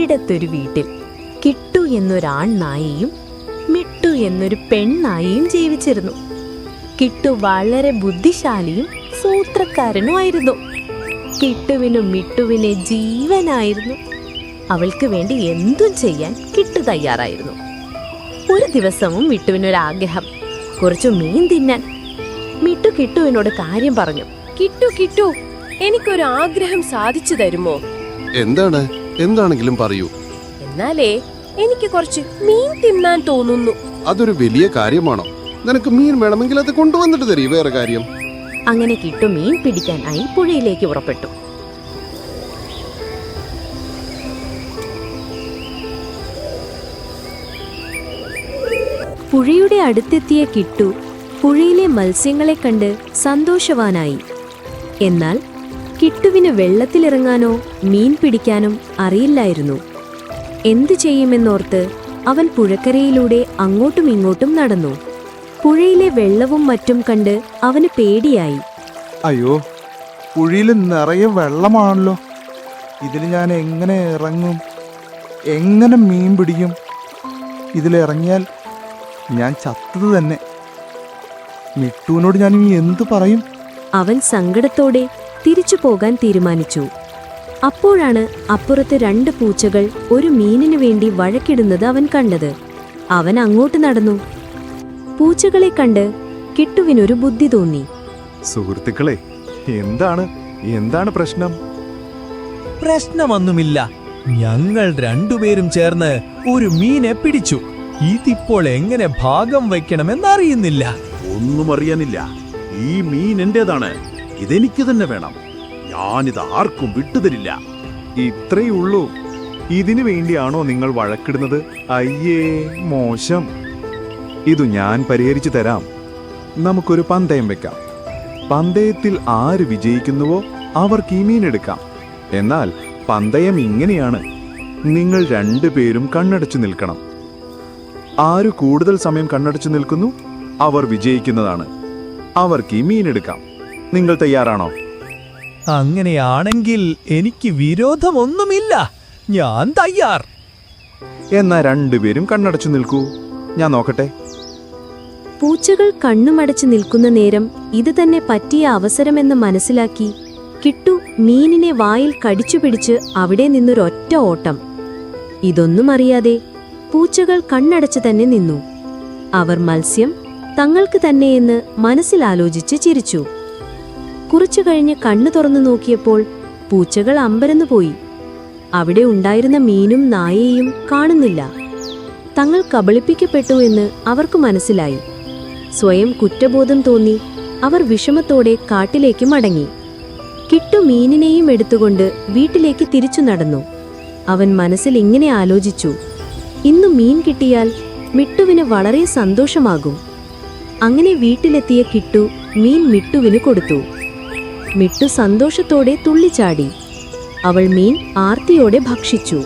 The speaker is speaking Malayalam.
ഒരിടത്തൊരു വീട്ടിൽ കിട്ടു എന്നൊരാൺ നായയും മിട്ടു എന്നൊരു പെൺനായയും ജീവിച്ചിരുന്നു. കിട്ടു വളരെ ബുദ്ധിശാലിയും സൂത്രക്കാരനുമായിരുന്നു. കിട്ടുവിനും മിട്ടുവിനെ ജീവനായിരുന്നു. അവൾക്ക് വേണ്ടി എന്തും ചെയ്യാൻ കിട്ടു തയ്യാറായിരുന്നു. ഒരു ദിവസവും മിട്ടുവിനൊരാഗ്രഹം, കുറച്ചു മീൻ തിന്നാൻ. മിട്ടു കിട്ടുവിനോട് കാര്യം പറഞ്ഞു. കിട്ടു, എനിക്കൊരു ആഗ്രഹം സാധിച്ചു തരുമോ? എന്താണെങ്കിലും പറയൂ. എന്നാലേ എനിക്ക് കുറച്ച് മീൻ തിന്നാൻ തോന്നുന്നു. അതൊരു വലിയ കാര്യമാണോ? നിനക്ക് മീൻ വേണമെങ്കിൽ അത് കൊണ്ടുവന്നിട്ട് തരും. വേറെ കാര്യം. അങ്ങനെ കിട്ടു മീൻ പിടിക്കാനായി പുഴയിലേക്ക് പുറപ്പെട്ടു. പുഴയുടെ അടുത്തെത്തിയ കിട്ടു പുഴയിലെ മത്സ്യങ്ങളെ കണ്ട് സന്തോഷവാനായി. എന്നാൽ കിട്ടുവിന് വെള്ളത്തിലിറങ്ങാനോ മീൻ പിടിക്കാനും അറിയില്ലായിരുന്നു. എന്തു ചെയ്യുമെന്നോർത്ത് അവൻ പുഴക്കരയിലൂടെ അങ്ങോട്ടും ഇങ്ങോട്ടും നടന്നു. പുഴയിലെ വെള്ളവും മറ്റും കണ്ട് അവന് പേടിയായി. അയ്യോ, പുഴയിൽ നിറയെ വെള്ളമാണല്ലോ. ഇതിൽ ഞാൻ എങ്ങനെ ഇറങ്ങും? എങ്ങനെ മീൻ പിടിക്കും? ഇതിലിറങ്ങിയാൽ ഞാൻ ചത്തത് തന്നെ. മിട്ടുവിനോട് ഞാൻ ഇനി എന്തു പറയും? അവൻ സങ്കടത്തോടെ തിരിച്ചു പോകാൻ തീരുമാനിച്ചു. അപ്പോഴാണ് അപ്പുറത്ത് 2 പൂച്ചകൾ ഒരു മീനിനു വേണ്ടി വഴക്കിടുന്നത് അവൻ കണ്ടത്. അവൻ അങ്ങോട്ട് നടന്നു. പൂച്ചകളെ കണ്ട് കിട്ടുവിനൊരു ബുദ്ധി തോന്നി. സുഹൃത്തുക്കളെ, എന്താണ് പ്രശ്നം? പ്രശ്നമൊന്നുമില്ല. ഞങ്ങൾ 2 പേരും ചേർന്ന് ഒരു മീനെ പിടിച്ചു. ഇതിപ്പോൾ എങ്ങനെ ഭാഗം വയ്ക്കണമെന്നറിയുന്നില്ല. ഒന്നും അറിയാനില്ല. ഈ മീൻ എന്റേതാണ്. ഇതെനിക്ക് തന്നെ വേണം. ഞാനിത് ആർക്കും വിട്ടുതരില്ല. ഇത്രയുള്ളൂ? ഇതിനു വേണ്ടിയാണോ നിങ്ങൾ വഴക്കിടുന്നത്? അയ്യേ, മോശം. ഇതു ഞാൻ പരിഹരിച്ചു തരാം. നമുക്കൊരു പന്തയം വെക്കാം. പന്തയത്തിൽ ആര് വിജയിക്കുന്നുവോ അവർക്ക് ഈ മീനെടുക്കാം. എന്നാൽ പന്തയം ഇങ്ങനെയാണ്: നിങ്ങൾ 2 പേരും കണ്ണടച്ചു നിൽക്കണം. ആര് കൂടുതൽ സമയം കണ്ണടച്ചു നിൽക്കുന്നു അവർ വിജയിക്കുന്നതാണ്. അവർക്ക് ഈ മീനെടുക്കാം. നിങ്ങൾ തയ്യാറാണോ? അങ്ങനെയാണെങ്കിൽ എനിക്ക് വിരോധമൊന്നുമില്ല. ഞാൻ തയ്യാർ. എന്നാ 2 പേരും കണ്ണടച്ചു നിൽക്കൂ. ഞാൻ നോക്കട്ടെ. പൂച്ചകൾ കണ്ണുമടച്ചു നിൽക്കുന്ന നേരം ഇത് തന്നെ പറ്റിയ അവസരമെന്ന് മനസ്സിലാക്കി കിട്ടു മീനിനെ വായിൽ കടിച്ചുപിടിച്ച് അവിടെ നിന്നൊരൊറ്റ ഓട്ടം. ഇതൊന്നും അറിയാതെ പൂച്ചകൾ കണ്ണടച്ചു തന്നെ നിന്നു. അവർ മത്സ്യം തങ്ങൾക്ക് തന്നെയെന്ന് മനസ്സിലാലോചിച്ച് ചിരിച്ചു. കുറച്ചു കഴിഞ്ഞ് കണ്ണു തുറന്നു നോക്കിയപ്പോൾ പൂച്ചകൾ അമ്പരന്നുപോയി. അവിടെ ഉണ്ടായിരുന്ന മീനും നായയെയും കാണുന്നില്ല. തങ്ങൾ കബളിപ്പിക്കപ്പെട്ടു എന്ന് അവർക്ക് മനസ്സിലായി. സ്വയം കുറ്റബോധം തോന്നി അവർ വിഷമത്തോടെ കാട്ടിലേക്ക് മടങ്ങി. കിട്ടു മീനിനെയും എടുത്തുകൊണ്ട് വീട്ടിലേക്ക് തിരിച്ചു നടന്നു. അവൻ മനസ്സിൽ ഇങ്ങനെ ആലോചിച്ചു: ഇന്നു മീൻ കിട്ടിയാൽ മിട്ടുവിന് വളരെ സന്തോഷമാകും. അങ്ങനെ വീട്ടിലെത്തിയ കിട്ടു മീൻ മിട്ടുവിന് കൊടുത്തു. മിട്ടു സന്തോഷത്തോടെ തുള്ളിച്ചാടി. അവൾ മീൻ ആർത്തിയോടെ ഭക്ഷിച്ചു.